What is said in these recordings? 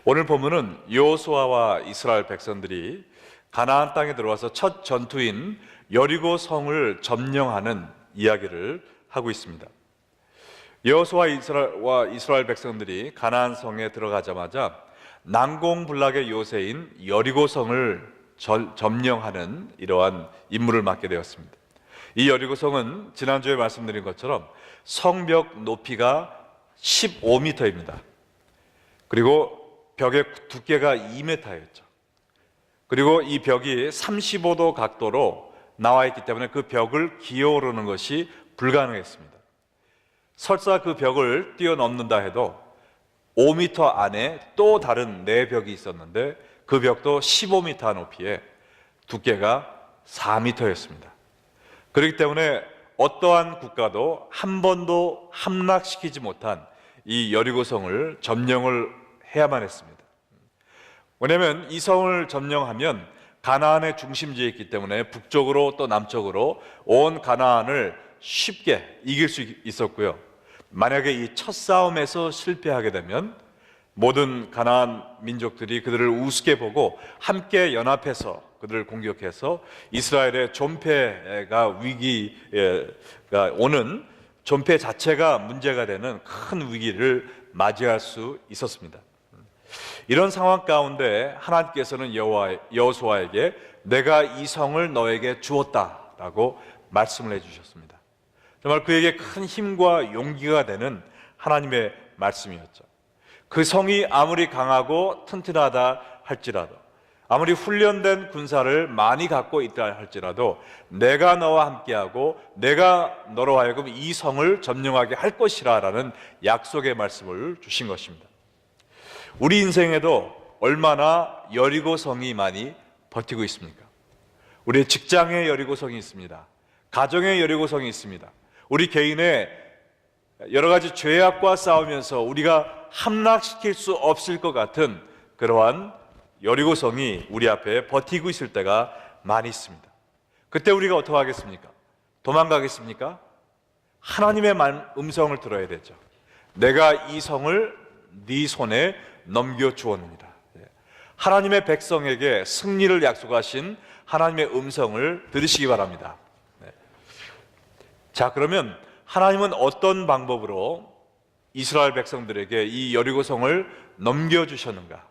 오늘 본문은 여호수아와 이스라엘 백성들이 가나안 땅에 들어와서 첫 전투인 여리고 성을 점령하는 이야기를 하고 있습니다. 여호수아와 이스라엘 백성들이 가나안 성에 들어가자마자 난공불락의 요새인 여리고 성을 점령하는 이러한 임무를 맡게 되었습니다. 이 여리고 성은 지난주에 말씀드린 것처럼 성벽 높이가 15m입니다. 그리고 벽의 두께가 2m였죠. 그리고 이 벽이 35도 각도로 나와 있기 때문에 그 벽을 기어오르는 것이 불가능했습니다. 설사 그 벽을 뛰어넘는다 해도 5m 안에 또 다른 네 벽이 있었는데 그 벽도 15m 높이에 두께가 4m였습니다. 그렇기 때문에 어떠한 국가도 한 번도 함락시키지 못한 이 여리고성을 점령을 해야만 했습니다. 왜냐하면 이 성을 점령하면 가나안의 중심지에 있기 때문에 북쪽으로 또 남쪽으로 온 가나안을 쉽게 이길 수 있었고요. 만약에 이 첫 싸움에서 실패하게 되면 모든 가나안 민족들이 그들을 우습게 보고 함께 연합해서 그들을 공격해서 이스라엘의 존폐가 위기가 오는, 존폐 자체가 문제가 되는 큰 위기를 맞이할 수 있었습니다. 이런 상황 가운데 하나님께서는 여호수아에게 내가 이 성을 너에게 주었다라고 말씀을 해주셨습니다. 정말 그에게 큰 힘과 용기가 되는 하나님의 말씀이었죠. 그 성이 아무리 강하고 튼튼하다 할지라도, 아무리 훈련된 군사를 많이 갖고 있다 할지라도 내가 너와 함께하고 내가 너로 하여금 이 성을 점령하게 할 것이라 라는 약속의 말씀을 주신 것입니다. 우리 인생에도 얼마나 여리고성이 많이 버티고 있습니까? 우리의 직장에 여리고성이 있습니다. 가정에 여리고성이 있습니다. 우리 개인의 여러 가지 죄악과 싸우면서 우리가 함락시킬 수 없을 것 같은 그러한 여리고성이 우리 앞에 버티고 있을 때가 많이 있습니다. 그때 우리가 어떻게 하겠습니까? 도망가겠습니까? 하나님의 음성을 들어야 되죠. 내가 이 성을 네 손에 넘겨주었느니라. 하나님의 백성에게 승리를 약속하신 하나님의 음성을 들으시기 바랍니다. 자, 그러면 하나님은 어떤 방법으로 이스라엘 백성들에게 이 여리고성을 넘겨주셨는가?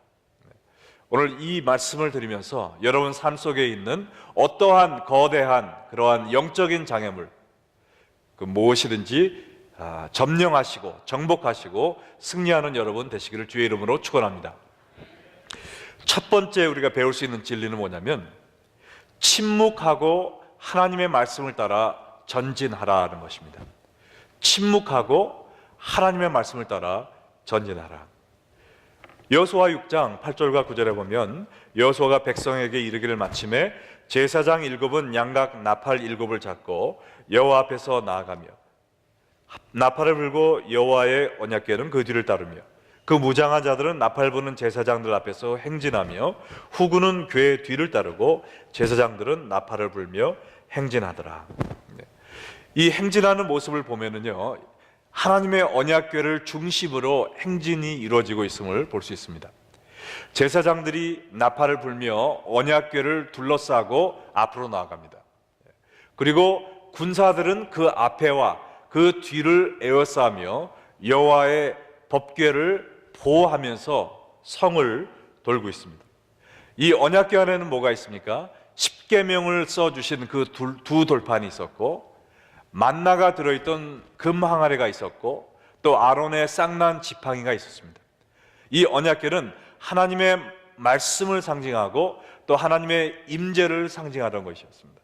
오늘 이 말씀을 드리면서 여러분 삶 속에 있는 어떠한 거대한 그러한 영적인 장애물, 그 무엇이든지 점령하시고 정복하시고 승리하는 여러분 되시기를 주의 이름으로 축원합니다. 첫 번째 우리가 배울 수 있는 진리는 뭐냐면 침묵하고 하나님의 말씀을 따라 전진하라는 것입니다. 침묵하고 하나님의 말씀을 따라 전진하라. 여호수아 6장 8절과 9절에 보면 여호수아가 백성에게 이르기를 마침에 제사장 7은 양각 나팔 7을 잡고 여호와 앞에서 나아가며 나팔을 불고 여호와의 언약궤는 그 뒤를 따르며 그 무장한 자들은 나팔 부는 제사장들 앞에서 행진하며 후군은 궤 뒤를 따르고 제사장들은 나팔을 불며 행진하더라. 이 행진하는 모습을 보면은요, 하나님의 언약궤를 중심으로 행진이 이루어지고 있음을 볼 수 있습니다. 제사장들이 나팔을 불며 언약궤를 둘러싸고 앞으로 나아갑니다. 그리고 군사들은 그 앞에와 그 뒤를 에워싸며 여호와의 법궤를 보호하면서 성을 돌고 있습니다. 이 언약궤 안에는 뭐가 있습니까? 십계명을 써주신 그 두 돌판이 있었고, 만나가 들어있던 금 항아리가 있었고, 또 아론의 쌍난 지팡이가 있었습니다. 이 언약궤는 하나님의 말씀을 상징하고 또 하나님의 임재를 상징하던 것이었습니다.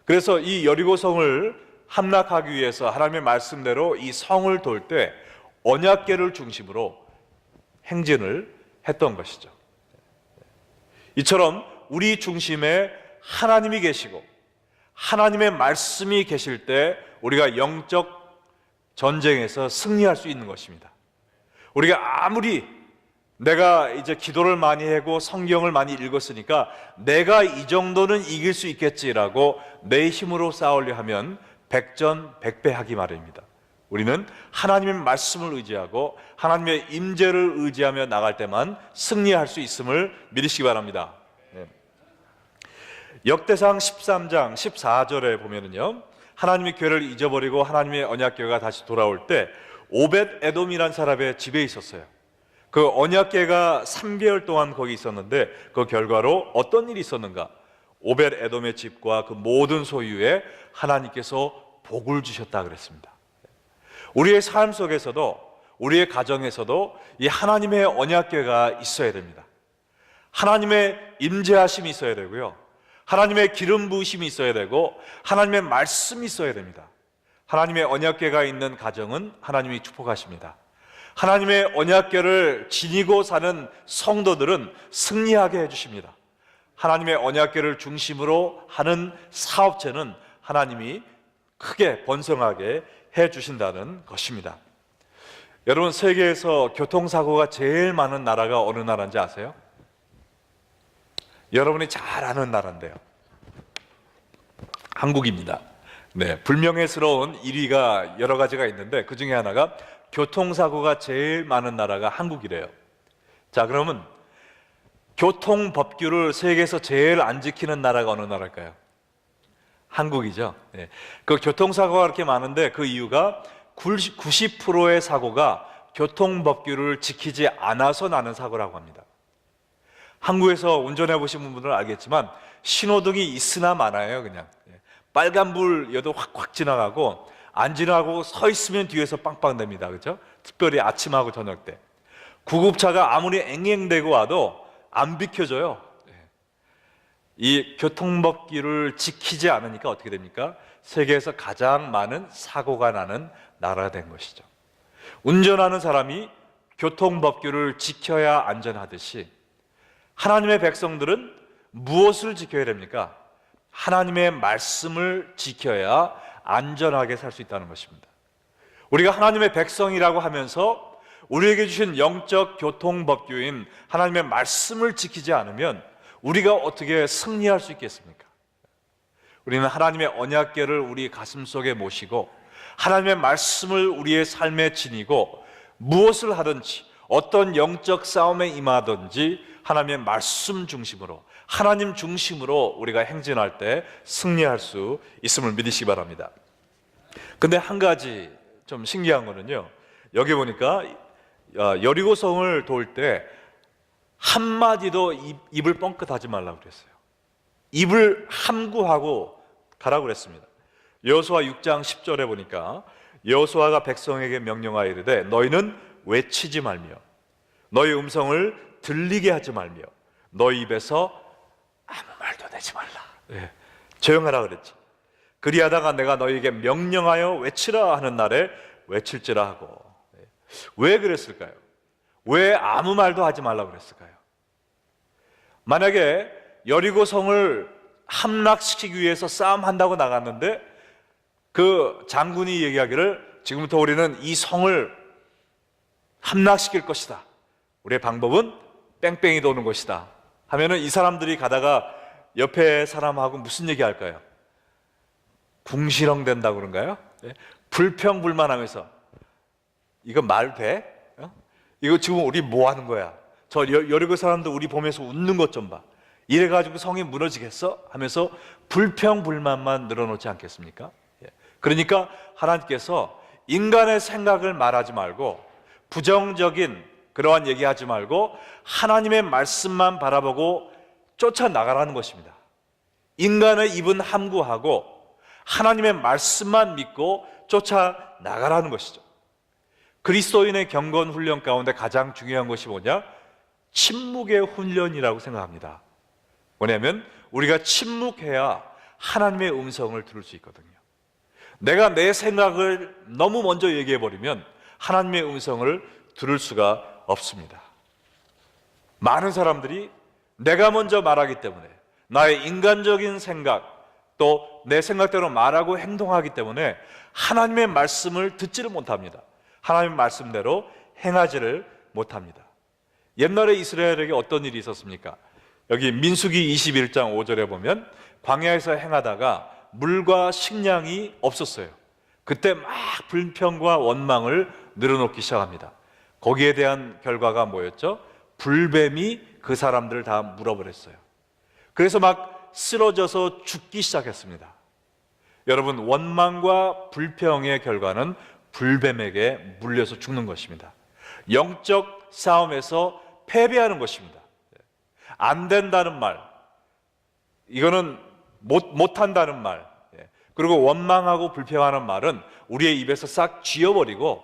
그래서 이 여리고성을 함락하기 위해서 하나님의 말씀대로 이 성을 돌 때 언약궤를 중심으로 행진을 했던 것이죠. 이처럼 우리 중심에 하나님이 계시고 하나님의 말씀이 계실 때 우리가 영적 전쟁에서 승리할 수 있는 것입니다. 우리가 아무리 내가 이제 기도를 많이 하고 성경을 많이 읽었으니까 내가 이 정도는 이길 수 있겠지라고 내 힘으로 싸우려 하면 백전백패하기 마련입니다. 우리는 하나님의 말씀을 의지하고 하나님의 임재를 의지하며 나갈 때만 승리할 수 있음을 믿으시기 바랍니다. 역대상 13장 14절에 보면은요, 하나님의 교회를 잊어버리고 하나님의 언약궤가 다시 돌아올 때 오벳 에돔이라는 사람의 집에 있었어요. 그 언약궤가 3개월 동안 거기 있었는데 그 결과로 어떤 일이 있었는가? 오벳 에돔의 집과 그 모든 소유에 하나님께서 복을 주셨다 그랬습니다. 우리의 삶 속에서도, 우리의 가정에서도 이 하나님의 언약궤가 있어야 됩니다. 하나님의 임재하심이 있어야 되고요, 하나님의 기름 부으심이 있어야 되고, 하나님의 말씀이 있어야 됩니다. 하나님의 언약궤가 있는 가정은 하나님이 축복하십니다. 하나님의 언약궤를 지니고 사는 성도들은 승리하게 해주십니다. 하나님의 언약궤를 중심으로 하는 사업체는 하나님이 크게 번성하게 해주신다는 것입니다. 여러분, 세계에서 교통사고가 제일 많은 나라가 어느 나라인지 아세요? 여러분이 잘 아는 나라인데요, 한국입니다. 네, 불명예스러운 1위가 여러 가지가 있는데 그 중에 하나가 교통사고가 제일 많은 나라가 한국이래요. 자, 그러면 교통법규를 세계에서 제일 안 지키는 나라가 어느 나라일까요? 한국이죠. 네. 그 교통사고가 그렇게 많은데 그 이유가 90%의 사고가 교통법규를 지키지 않아서 나는 사고라고 합니다. 한국에서 운전해 보신 분들은 알겠지만 신호등이 있으나 마나요. 그냥 빨간불여도 확확 지나가고, 안 지나가고 서 있으면 뒤에서 빵빵 됩니다. 그렇죠? 특별히 아침하고 저녁 때 구급차가 아무리 앵앵대고 와도 안 비켜줘요. 이 교통법규를 지키지 않으니까 어떻게 됩니까? 세계에서 가장 많은 사고가 나는 나라가 된 것이죠. 운전하는 사람이 교통법규를 지켜야 안전하듯이 하나님의 백성들은 무엇을 지켜야 됩니까? 하나님의 말씀을 지켜야 안전하게 살 수 있다는 것입니다. 우리가 하나님의 백성이라고 하면서 우리에게 주신 영적 교통법규인 하나님의 말씀을 지키지 않으면 우리가 어떻게 승리할 수 있겠습니까? 우리는 하나님의 언약궤를 우리 가슴속에 모시고 하나님의 말씀을 우리의 삶에 지니고 무엇을 하든지 어떤 영적 싸움에 임하든지 하나님의 말씀 중심으로, 하나님 중심으로 우리가 행진할 때 승리할 수 있음을 믿으시기 바랍니다. 근데 한 가지 좀 신기한 거는요, 여기 보니까 여리고성을 돌 때 한마디도 입을 뻥끗하지 말라고 그랬어요. 입을 함구하고 가라고 그랬습니다. 여호수아 6장 10절에 보니까 여호수아가 백성에게 명령하여 이르되 너희는 외치지 말며 너희 음성을 들리게 하지 말며 너희 입에서 아무 말도 내지 말라. 조용하라 그랬지. 그리하다가 내가 너희에게 명령하여 외치라 하는 날에 외칠지라 하고. 왜 그랬을까요? 왜 아무 말도 하지 말라고 그랬을까요? 만약에 여리고성을 함락시키기 위해서 싸움한다고 나갔는데 그 장군이 얘기하기를 지금부터 우리는 이 성을 함락시킬 것이다, 우리의 방법은 뺑뺑이 도는 것이다 하면은 이 사람들이 가다가 옆에 사람하고 무슨 얘기 할까요? 궁시렁 된다고 그런가요? 불평불만하면서 이거 말 돼? 이거 지금 우리 뭐 하는 거야? 저 여리고 사람들 우리 보면서 웃는 것 좀 봐. 이래가지고 성이 무너지겠어? 하면서 불평불만만 늘어놓지 않겠습니까? 그러니까 하나님께서 인간의 생각을 말하지 말고 부정적인 그러한 얘기하지 말고 하나님의 말씀만 바라보고 쫓아나가라는 것입니다. 인간의 입은 함구하고 하나님의 말씀만 믿고 쫓아나가라는 것이죠. 그리스도인의 경건 훈련 가운데 가장 중요한 것이 뭐냐? 침묵의 훈련이라고 생각합니다. 뭐냐면 우리가 침묵해야 하나님의 음성을 들을 수 있거든요. 내가 내 생각을 너무 먼저 얘기해버리면 하나님의 음성을 들을 수가 없습니다. 많은 사람들이 내가 먼저 말하기 때문에, 나의 인간적인 생각 또 내 생각대로 말하고 행동하기 때문에 하나님의 말씀을 듣지를 못합니다. 하나님의 말씀대로 행하지를 못합니다. 옛날에 이스라엘에게 어떤 일이 있었습니까? 여기 민수기 21장 5절에 보면 광야에서 행하다가 물과 식량이 없었어요. 그때 막 불평과 원망을 늘어놓기 시작합니다. 거기에 대한 결과가 뭐였죠? 불뱀이 그 사람들을 다 물어버렸어요. 그래서 막 쓰러져서 죽기 시작했습니다. 여러분, 원망과 불평의 결과는 불뱀에게 물려서 죽는 것입니다. 영적 싸움에서 패배하는 것입니다. 안 된다는 말, 이거는 못한다는 말, 그리고 원망하고 불평하는 말은 우리의 입에서 싹 쥐어버리고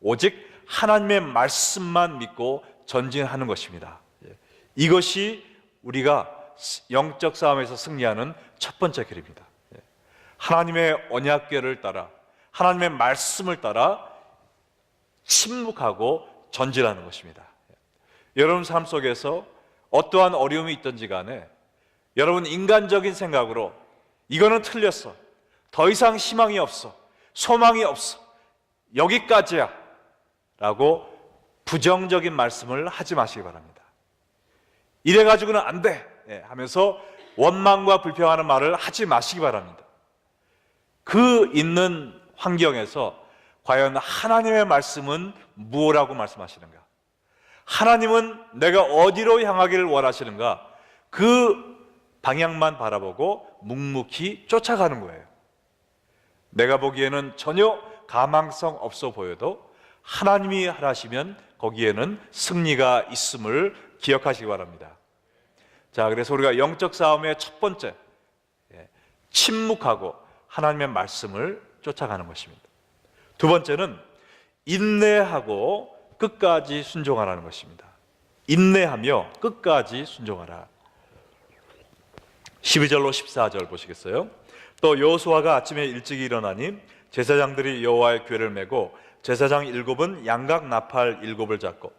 오직 하나님의 말씀만 믿고 전진하는 것입니다. 이것이 우리가 영적 싸움에서 승리하는 첫 번째 길입니다. 하나님의 언약궤를 따라, 하나님의 말씀을 따라 침묵하고 전진하는 것입니다. 여러분 삶 속에서 어떠한 어려움이 있든지 간에 여러분 인간적인 생각으로 이거는 틀렸어, 더 이상 희망이 없어, 소망이 없어, 여기까지야 라고 부정적인 말씀을 하지 마시기 바랍니다. 이래가지고는 안 돼 하면서 원망과 불평하는 말을 하지 마시기 바랍니다. 그 있는 환경에서 과연 하나님의 말씀은 무엇이라고 말씀하시는가? 하나님은 내가 어디로 향하기를 원하시는가? 그 방향만 바라보고 묵묵히 쫓아가는 거예요. 내가 보기에는 전혀 가망성 없어 보여도 하나님이 하시면 거기에는 승리가 있음을 기억하시기 바랍니다. 자, 그래서 우리가 영적 싸움의 첫 번째, 침묵하고 하나님의 말씀을 쫓아가는 것입니다. 두 번째는 인내하고 끝까지 순종하라는 것입니다. 인내하며 끝까지 순종하라. 12절로 14절 보시겠어요? 또 여호수아가 아침에 일찍 일어나니 제사장들이 여호와의 궤를 메고 제사장 7은 양각 나팔 7을 잡고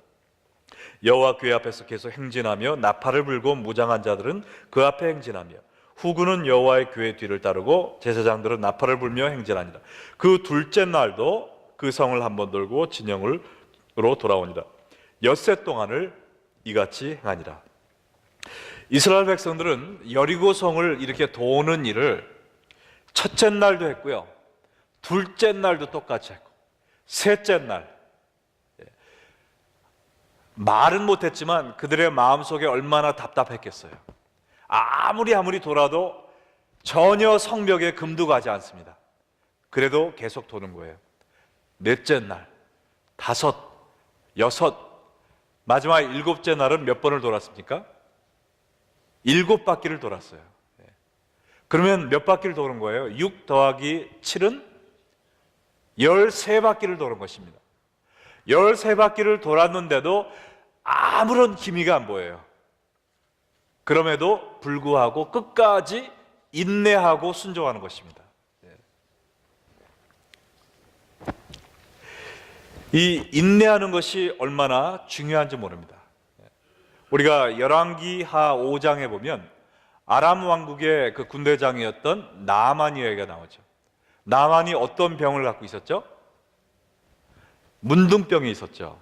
여호와 궤 앞에서 계속 행진하며 나팔을 불고 무장한 자들은 그 앞에 행진하며 후군은 여호와의 궤 뒤를 따르고 제사장들은 나팔을 불며 행진하니라. 그 둘째 날도 그 성을 한번 돌고 진영으로 돌아오니라. 엿새 동안을 이같이 행하니라. 이스라엘 백성들은 여리고 성을 이렇게 도는 일을 첫째 날도 했고요, 둘째 날도 똑같이 했고, 셋째 날, 말은 못했지만 그들의 마음속에 얼마나 답답했겠어요. 아무리 돌아도 전혀 성벽에 금도 가지 않습니다. 그래도 계속 도는 거예요. 넷째 날, 다섯, 여섯, 마지막 7째 날은 몇 번을 돌았습니까? 7바퀴를 돌았어요. 그러면 몇 바퀴를 도는 거예요? 6 더하기 7은 13바퀴를 도는 것입니다. 13바퀴를 돌았는데도 아무런 기미가 안 보여요. 그럼에도 불구하고 끝까지 인내하고 순종하는 것입니다. 이 인내하는 것이 얼마나 중요한지 모릅니다. 우리가 열왕기하 5장에 보면 아람 왕국의 그 군대장이었던 나아만 이야기가 나오죠. 나아만이 어떤 병을 갖고 있었죠? 문둥병이 있었죠.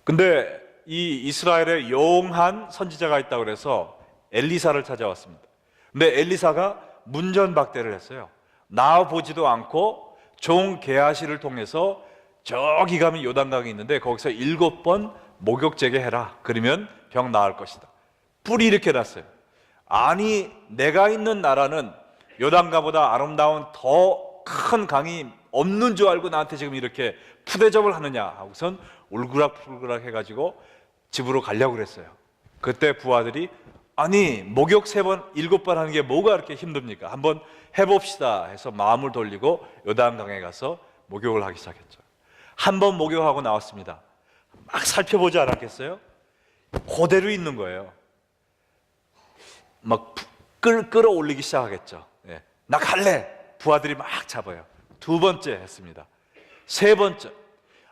근데 이 이스라엘에 용한 선지자가 있다고 그래서 엘리사를 찾아왔습니다. 근데 엘리사가 문전박대를 했어요. 나와보지도 않고 종 게하시를 통해서 저기 가면 요단강이 있는데 거기서 7번 목욕제게 해라. 그러면 병 나을 것이다. 뿌리 이렇게 놨어요. 아니, 내가 있는 나라는 요단강보다 아름다운 더 큰 강이 없는 줄 알고 나한테 지금 이렇게 푸대접을 하느냐 하고선 울그락불그락 해가지고 집으로 가려고 그랬어요. 그때 부하들이 아니, 목욕 3번, 7번 하는 게 뭐가 그렇게 힘듭니까? 한번 해봅시다 해서 마음을 돌리고 요단강에 가서 목욕을 하기 시작했죠. 한 번 목욕하고 나왔습니다. 막 살펴보지 않았겠어요? 그대로 있는 거예요. 막 끌어올리기 시작하겠죠. 나 갈래! 부하들이 막 잡아요. 2번째 했습니다. 3번째.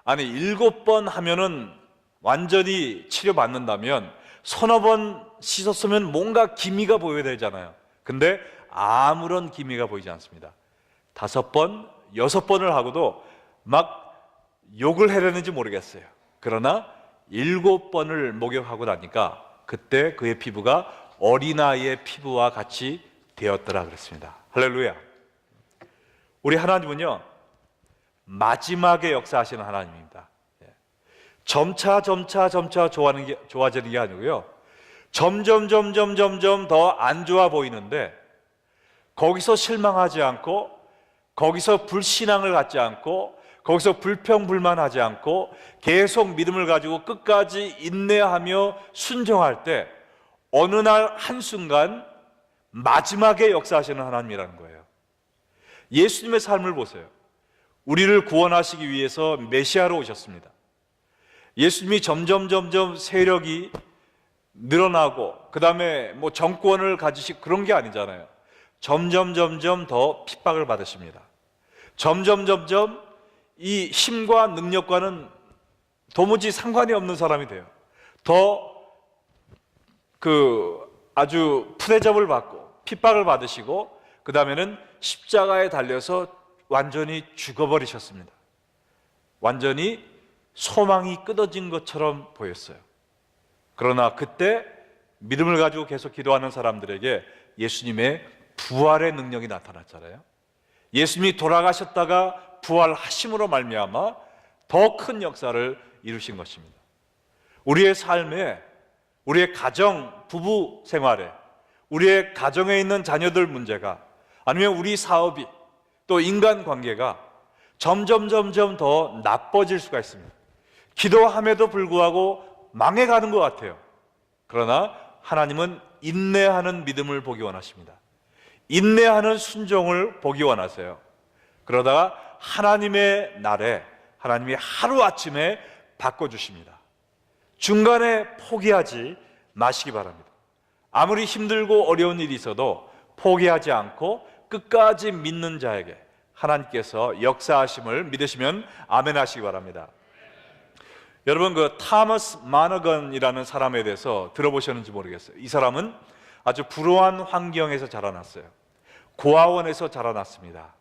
아니, 7번 하면은 완전히 치료받는다면 서너 번 씻었으면 뭔가 기미가 보여야 되잖아요. 근데 아무런 기미가 보이지 않습니다. 5번, 6번을 하고도 막 욕을 해야되는지 모르겠어요. 그러나 7번을 목욕하고 나니까 그때 그의 피부가 어린아이의 피부와 같이 되었더라 그랬습니다. 할렐루야. 우리 하나님은요, 마지막에 역사하시는 하나님입니다. 점차 좋아지는 게 아니고요, 점점 더 안 좋아 보이는데 거기서 실망하지 않고, 거기서 불신앙을 갖지 않고, 거기서 불평불만하지 않고 계속 믿음을 가지고 끝까지 인내하며 순종할 때 어느 날 한순간 마지막에 역사하시는 하나님이라는 거예요. 예수님의 삶을 보세요. 우리를 구원하시기 위해서 메시아로 오셨습니다. 예수님이 점점 세력이 늘어나고 그 다음에 정권을 가지시고 그런 게 아니잖아요. 점점 더 핍박을 받으십니다. 점점 이 힘과 능력과는 도무지 상관이 없는 사람이 돼요. 더 아주 푸대접을 받고 핍박을 받으시고 그 다음에는 십자가에 달려서 완전히 죽어버리셨습니다. 완전히 소망이 끊어진 것처럼 보였어요. 그러나 그때 믿음을 가지고 계속 기도하는 사람들에게 예수님의 부활의 능력이 나타났잖아요. 예수님이 돌아가셨다가 부활하심으로 말미암아 더 큰 역사를 이루신 것입니다. 우리의 삶에, 우리의 가정, 부부 생활에, 우리의 가정에 있는 자녀들 문제가, 아니면 우리 사업이, 또 인간관계가 점점 더 나빠질 수가 있습니다. 기도함에도 불구하고 망해가는 것 같아요. 그러나 하나님은 인내하는 믿음을 보기 원하십니다. 인내하는 순종을 보기 원하세요. 그러다가 하나님의 날에 하나님이 하루아침에 바꿔주십니다. 중간에 포기하지 마시기 바랍니다. 아무리 힘들고 어려운 일이 있어도 포기하지 않고 끝까지 믿는 자에게 하나님께서 역사하심을 믿으시면 아멘 하시기 바랍니다. 여러분, 타머스 마너건이라는 사람에 대해서 들어보셨는지 모르겠어요. 이 사람은 아주 불우한 환경에서 자라났어요. 고아원에서 자라났습니다.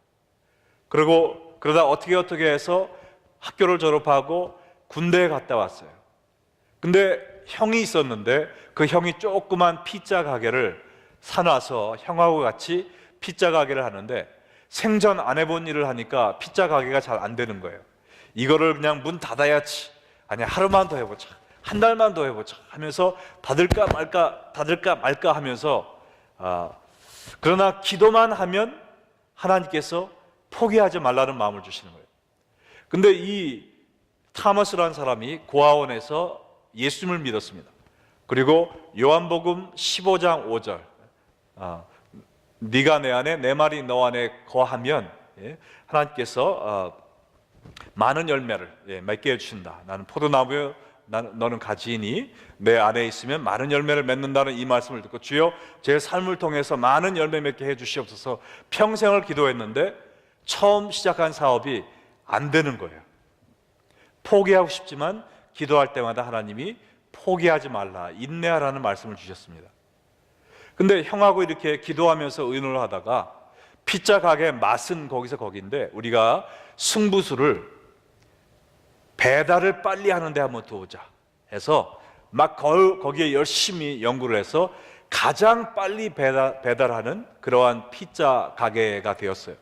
그러다 어떻게 해서 학교를 졸업하고 군대에 갔다 왔어요. 근데 형이 있었는데 그 형이 조그만 피자 가게를 사놔서 형하고 같이 피자 가게를 하는데, 생전 안 해본 일을 하니까 피자 가게가 잘 안 되는 거예요. 이거를 그냥 문 닫아야지, 아니 하루만 더 해보자, 한 달만 더 해보자 하면서 닫을까 말까 하면서 그러나 기도만 하면 하나님께서 포기하지 말라는 마음을 주시는 거예요. 근데 이 타머스라는 사람이 고아원에서 예수님을 믿었습니다. 그리고 요한복음 15장 5절, 네가 내 안에 내 말이 너 안에 거하면 하나님께서 많은 열매를 맺게 해주신다. 나는 포도나무요 너는 가지이니 내 안에 있으면 많은 열매를 맺는다는 이 말씀을 듣고, 주여 제 삶을 통해서 많은 열매 맺게 해주시옵소서 평생을 기도했는데 처음 시작한 사업이 안 되는 거예요. 포기하고 싶지만 기도할 때마다 하나님이 포기하지 말라, 인내하라는 말씀을 주셨습니다. 근데 형하고 이렇게 기도하면서 의논을 하다가 피자 가게 맛은 거기인데 우리가 승부수를 배달을 빨리 하는 데 한번 두자 해서 막 거기에 열심히 연구를 해서 가장 빨리 배달하는 그러한 피자 가게가 되었어요.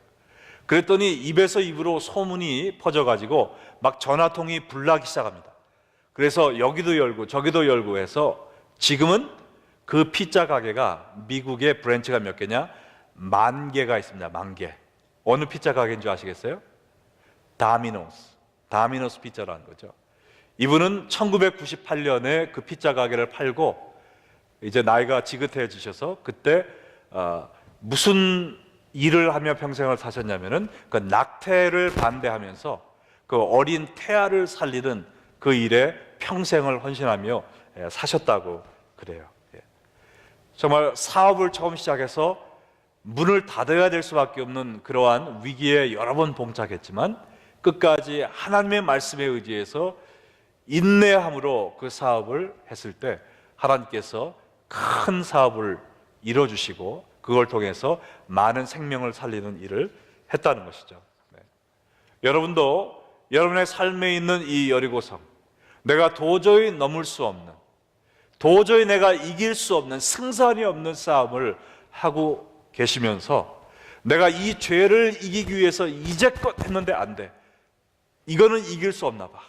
그랬더니 입에서 입으로 소문이 퍼져가지고 막 전화통이 불나기 시작합니다. 그래서 여기도 열고 저기도 열고 해서 지금은 그 피자 가게가 미국의 브랜치가 몇 개냐? 10,000개가 있습니다. 10,000개. 어느 피자 가게인 줄 아시겠어요? 다미노스 피자라는 거죠. 이분은 1998년에 그 피자 가게를 팔고 이제 나이가 지긋해지셔서 그때 무슨 일을 하며 평생을 사셨냐면은 그 낙태를 반대하면서 그 어린 태아를 살리는 그 일에 평생을 헌신하며 사셨다고 그래요. 정말 사업을 처음 시작해서 문을 닫아야 될 수밖에 없는 그러한 위기에 여러 번 봉착했지만 끝까지 하나님의 말씀에 의지해서 인내함으로 그 사업을 했을 때 하나님께서 큰 사업을 이뤄주시고 그걸 통해서 많은 생명을 살리는 일을 했다는 것이죠. 여러분도 여러분의 삶에 있는 이 여리고성, 내가 도저히 넘을 수 없는, 도저히 내가 이길 수 없는, 승산이 없는 싸움을 하고 계시면서 내가 이 죄를 이기기 위해서 이제껏 했는데 안 돼, 이거는 이길 수 없나 봐.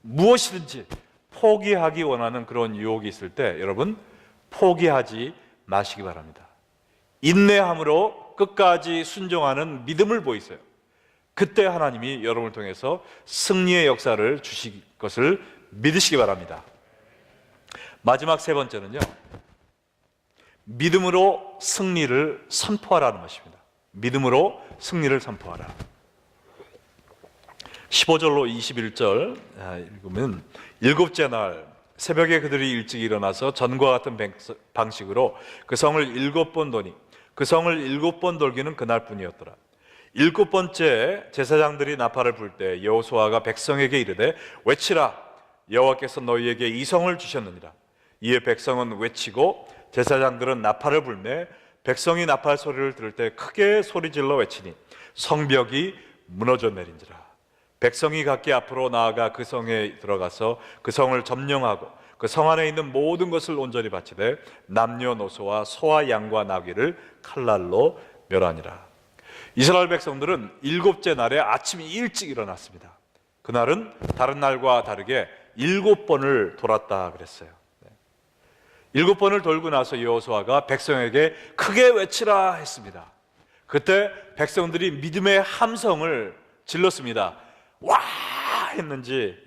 무엇이든지 포기하기 원하는 그런 유혹이 있을 때 여러분 포기하지 마시기 바랍니다. 인내함으로 끝까지 순종하는 믿음을 보이세요. 그때 하나님이 여러분을 통해서 승리의 역사를 주실 것을 믿으시기 바랍니다. 마지막 세 번째는요, 믿음으로 승리를 선포하라는 것입니다. 믿음으로 승리를 선포하라. 15절로 21절 읽으면, 일곱째 날 새벽에 그들이 일찍 일어나서 전과 같은 방식으로 그 성을 7번 도니 그 성을 7번 돌기는 그날뿐이었더라. 7번째 제사장들이 나팔을 불 때 여호수아가 백성에게 이르되 외치라, 여호와께서 너희에게 이 성을 주셨느니라. 이에 백성은 외치고 제사장들은 나팔을 불매 백성이 나팔 소리를 들을 때 크게 소리질러 외치니 성벽이 무너져 내린지라. 백성이 각기 앞으로 나아가 그 성에 들어가서 그 성을 점령하고 그 성 안에 있는 모든 것을 온전히 바치되 남녀노소와 소와 양과 나귀를 칼날로 멸하니라. 이스라엘 백성들은 7째 날에 아침 일찍 일어났습니다. 그날은 다른 날과 다르게 7번을 돌았다 그랬어요. 7번을 돌고 나서 여호수아가 백성에게 크게 외치라 했습니다. 그때 백성들이 믿음의 함성을 질렀습니다. 와 했는지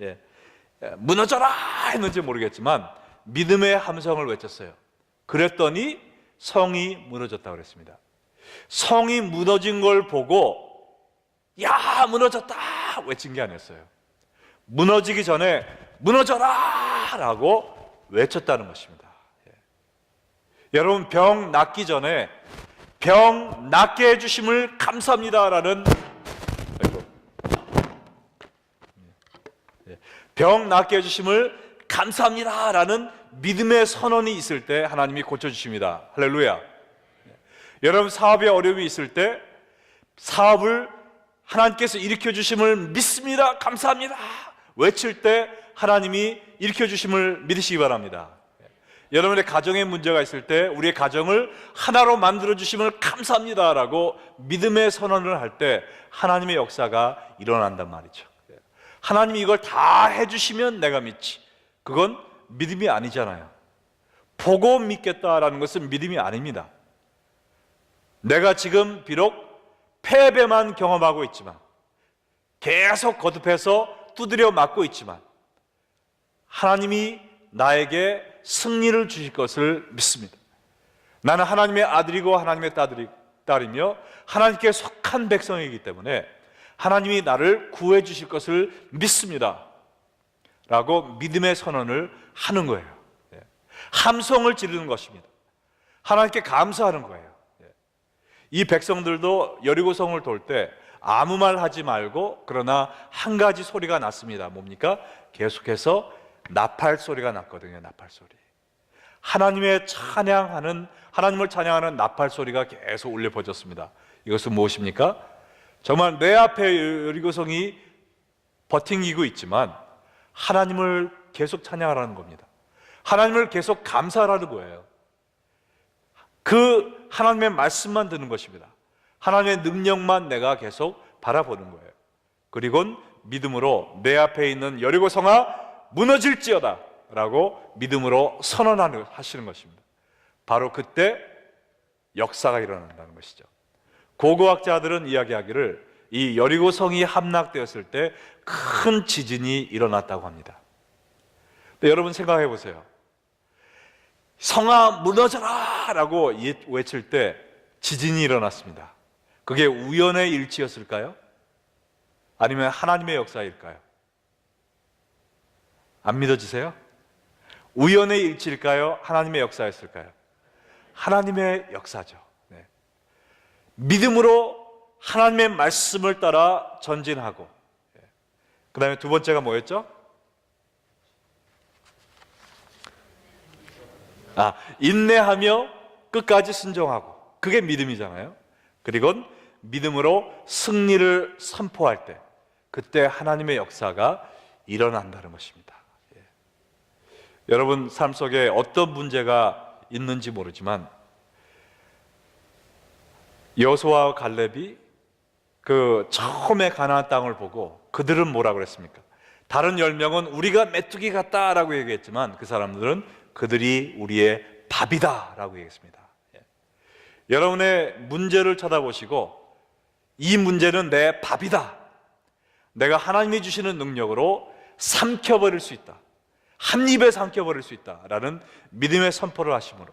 무너져라 했는지 모르겠지만 믿음의 함성을 외쳤어요. 그랬더니 성이 무너졌다고 그랬습니다. 성이 무너진 걸 보고 야 무너졌다 외친 게 아니었어요. 무너지기 전에 무너져라 라고 외쳤다는 것입니다. 여러분, 병 낫기 전에 병 낫게 해주심을 감사합니다라는, 병 낫게 해주심을 감사합니다라는 믿음의 선언이 있을 때 하나님이 고쳐주십니다. 할렐루야. 여러분, 사업에 어려움이 있을 때 사업을 하나님께서 일으켜주심을 믿습니다, 감사합니다 외칠 때 하나님이 일으켜주심을 믿으시기 바랍니다. 여러분의 가정에 문제가 있을 때 우리의 가정을 하나로 만들어주심을 감사합니다라고 믿음의 선언을 할 때 하나님의 역사가 일어난단 말이죠. 하나님이 이걸 다 해주시면 내가 믿지, 그건 믿음이 아니잖아요. 보고 믿겠다라는 것은 믿음이 아닙니다. 내가 지금 비록 패배만 경험하고 있지만, 계속 거듭해서 두드려 맞고 있지만 하나님이 나에게 승리를 주실 것을 믿습니다. 나는 하나님의 아들이고 하나님의 딸이며 하나님께 속한 백성이기 때문에 하나님이 나를 구해 주실 것을 믿습니다 라고 믿음의 선언을 하는 거예요. 함성을 지르는 것입니다. 하나님께 감사하는 거예요. 이 백성들도 여리고성을 돌 때 아무 말 하지 말고, 그러나 한 가지 소리가 났습니다. 뭡니까? 계속해서 나팔 소리가 났거든요. 나팔 소리. 하나님을 찬양하는 나팔 소리가 계속 울려 퍼졌습니다. 이것은 무엇입니까? 정말 내 앞에 여리고성이 버팅기고 있지만 하나님을 계속 찬양하라는 겁니다. 하나님을 계속 감사하라는 거예요. 그 하나님의 말씀만 듣는 것입니다. 하나님의 능력만 내가 계속 바라보는 거예요. 그리고 믿음으로 내 앞에 있는 여리고성아 무너질지어다 라고 믿음으로 선언하시는 것입니다. 바로 그때 역사가 일어난다는 것이죠. 고고학자들은 이야기하기를 이 여리고성이 함락되었을 때 큰 지진이 일어났다고 합니다. 여러분 생각해 보세요. 성아 무너져라 라고 외칠 때 지진이 일어났습니다. 그게 우연의 일치였을까요? 아니면 하나님의 역사일까요? 안 믿어지세요? 우연의 일치일까요? 하나님의 역사였을까요? 하나님의 역사죠. 네. 믿음으로 하나님의 말씀을 따라 전진하고, 그 다음에 두 번째가 뭐였죠? 인내하며 끝까지 순종하고, 그게 믿음이잖아요. 그리고 믿음으로 승리를 선포할 때, 그때 하나님의 역사가 일어난다는 것입니다. 여러분 삶 속에 어떤 문제가 있는지 모르지만 여호수아와 갈렙이 그 처음에 가나안 땅을 보고 그들은 뭐라고 그랬습니까? 다른 10명은 우리가 메뚜기 같다라고 얘기했지만 그 사람들은 그들이 우리의 밥이다라고 얘기했습니다. 여러분의 문제를 쳐다보시고 이 문제는 내 밥이다, 내가 하나님이 주시는 능력으로 삼켜버릴 수 있다, 한 입에 삼켜버릴 수 있다라는 믿음의 선포를 하심으로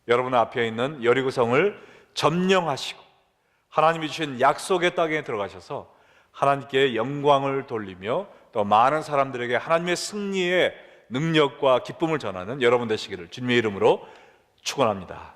여러분 앞에 있는 여리고성을 점령하시고 하나님이 주신 약속의 땅에 들어가셔서 하나님께 영광을 돌리며 또 많은 사람들에게 하나님의 승리의 능력과 기쁨을 전하는 여러분 되시기를 주님의 이름으로 축원합니다.